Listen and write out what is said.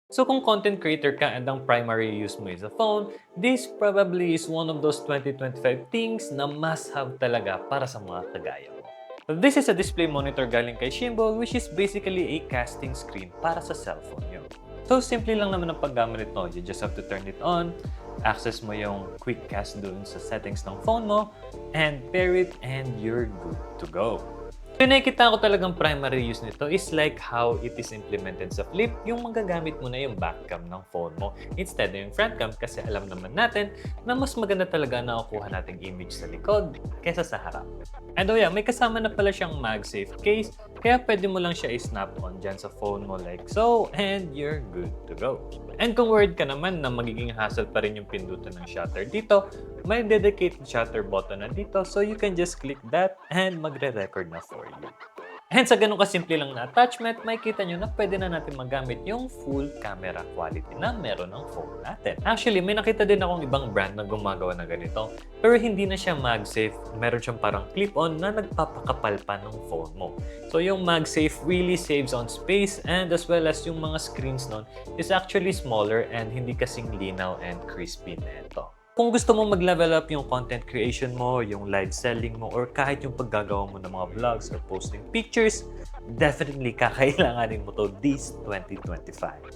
So kung content creator ka and ang primary use mo is a phone, this probably is one of those 2025 things na must-have talaga para sa mga kagaya mo. This is a display monitor galing kay Shimbo, which is basically a casting screen para sa cellphone nyo. So simple lang naman ang paggamit nito. You just have to turn it on, access mo yung quick cast dun sa settings ng phone mo, and pair it and you're good to go. Yung nakikita ko talagang primary use nito is like how it is implemented sa Flip, yung magagamit mo na yung back cam ng phone mo instead na yung front cam kasi alam naman natin na mas maganda talaga na nakukuha nating image sa likod kaysa sa harap. And oh yeah, may kasama na pala siyang MagSafe case kaya pwede mo lang siya i-snap on dyan sa phone mo like so and you're good to go. And kung worried ka naman na magiging hassle pa rin yung pindutan ng shutter dito, may dedicated shutter button na dito so you can just click that and magre-record na for you. And sa ganun kasimple lang na attachment, makikita nyo na pwede na natin magamit yung full camera quality na meron ng phone natin. Actually, may nakita din akong ibang brand na gumagawa na ganito. Pero hindi na siya MagSafe. Meron siyang parang clip-on na nagpapakapal pa ng phone mo. So yung MagSafe really saves on space and as well as yung mga screens nun is actually smaller and hindi kasing linaw and crispy nito. Kung gusto mo mag-level up yung content creation mo, yung live selling mo, or kahit yung paggagawa mo ng mga vlogs or posting pictures, definitely kakailanganin mo to this 2025.